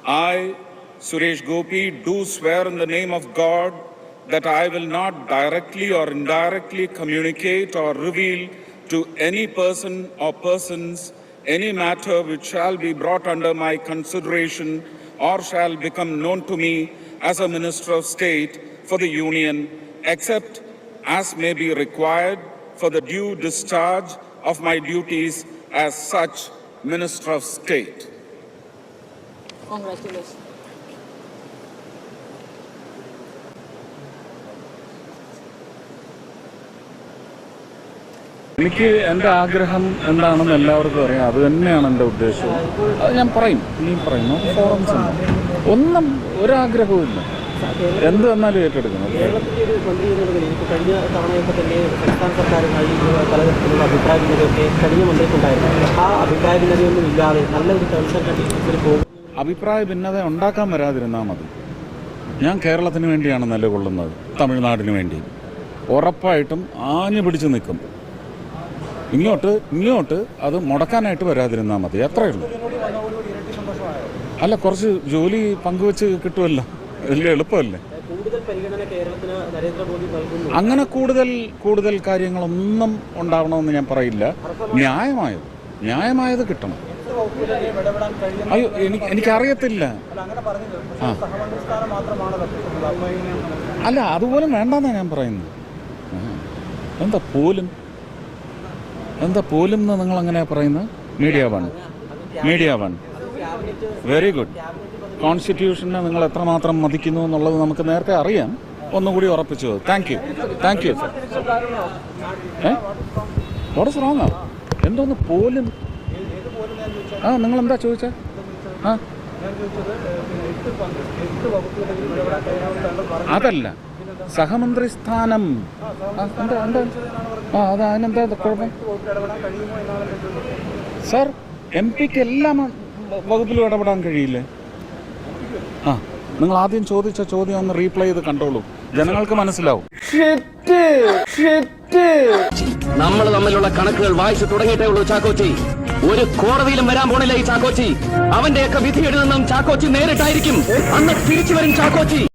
I, Suresh Gopi, do swear in the name of God that I will not directly or indirectly communicate or reveal to any person or persons any matter which shall be brought under my consideration or shall become known to me as a Minister of State for the Union, except as may be required for the due discharge of my duties as such Minister of State. Congratulations. എനിക്ക് എൻ്റെ ആഗ്രഹം എന്താണെന്ന് എല്ലാവർക്കും അറിയാം. അത് തന്നെയാണ് എൻ്റെ ഉദ്ദേശവും. അത് ഞാൻ പറയും, ഇനിയും പറയും. ഫോറംസ് ഒന്നും ഒരാഗ്രഹവും ഇല്ല. എന്ത് വന്നാലും ഏറ്റെടുക്കണം. കേരളത്തിലെ ഒരു മന്ത്രി എന്നുള്ള നിലയിൽ കഴിഞ്ഞ തവണയൊക്കെ തന്നെ സംസ്ഥാന സർക്കാരുമായി പലതരത്തിലുള്ള അഭിപ്രായ ഭിന്നതയൊക്കെ കഴിഞ്ഞ മന്ത്രിക്കുണ്ടായിരുന്നു. ആ അഭിപ്രായ ഭിന്നതയൊന്നും ഇല്ലാതെ നല്ലൊരു ടേംസ് കണ്ടീഷൻസിൽ പോകും. അഭിപ്രായ ഭിന്നത ഉണ്ടാക്കാൻ വരാതിരുന്നാൽ മതി. ഞാൻ കേരളത്തിന് വേണ്ടിയാണ് നിലകൊള്ളുന്നത്, തമിഴ്നാടിന് വേണ്ടി. ഉറപ്പായിട്ടും ആഞ്ഞു പിടിച്ച് നിൽക്കും. ഇങ്ങോട്ട് അത് മുടക്കാനായിട്ട് വരാതിരുന്നാൽ മതി. അത്രയേ ഉള്ളൂ. അല്ല, കുറച്ച് ജോലി പങ്കുവെച്ച് കിട്ടുമല്ലോ. വലിയ എളുപ്പമല്ലേ. അങ്ങനെ കൂടുതൽ കാര്യങ്ങളൊന്നും ഉണ്ടാവണമെന്ന് ഞാൻ പറയില്ല. ന്യായമായത് കിട്ടണം. അയ്യോ, എനിക്കറിയത്തില്ല. അല്ല, അതുപോലും വേണ്ടെന്നാണ് ഞാൻ പറയുന്നത്. എന്താ പോലും എന്ന് നിങ്ങൾ അങ്ങനെ പറയുന്നത്? Media one very good. കോൺസ്റ്റിറ്റ്യൂഷനെ നിങ്ങൾ എത്രമാത്രം മതിക്കുന്നു എന്നുള്ളത് നമുക്ക് നേരത്തെ അറിയാം. ഒന്നുകൂടി ഉറപ്പിച്ചു. Thank you. What is wrong? എന്തോന്ന് പോലും? നിങ്ങളെന്താ ചോദിച്ചത്? അതല്ല, സഹമന്ത്രി സ്ഥാനം. അതിനെന്താ കുഴപ്പം? സാർ, MP-ക്ക് എല്ലാ വകുപ്പിലും ഇടപെടാൻ കഴിയില്ലേ? നിങ്ങൾ ആദ്യം ചോദിച്ച ചോദ്യം ഒന്ന് റീപ്ലൈ ചെയ്ത് കണ്ടോളൂ. ജനങ്ങൾക്ക് മനസ്സിലാവും. നമ്മൾ തമ്മിലുള്ള കണക്കുകൾ വായിച്ചു തുടങ്ങിയിട്ടേ ഉള്ളൂ ചാക്കോച്ചി. ഒരു കോടതിയിലും വരാൻ പോണില്ല ഈ ചാക്കോച്ചി. അവന്റെയൊക്കെ വിധി എഴുതുന്നതും ചാക്കോച്ചി നേരിട്ടായിരിക്കും. അന്ന് തിരിച്ചു വരും ചാക്കോച്ചി.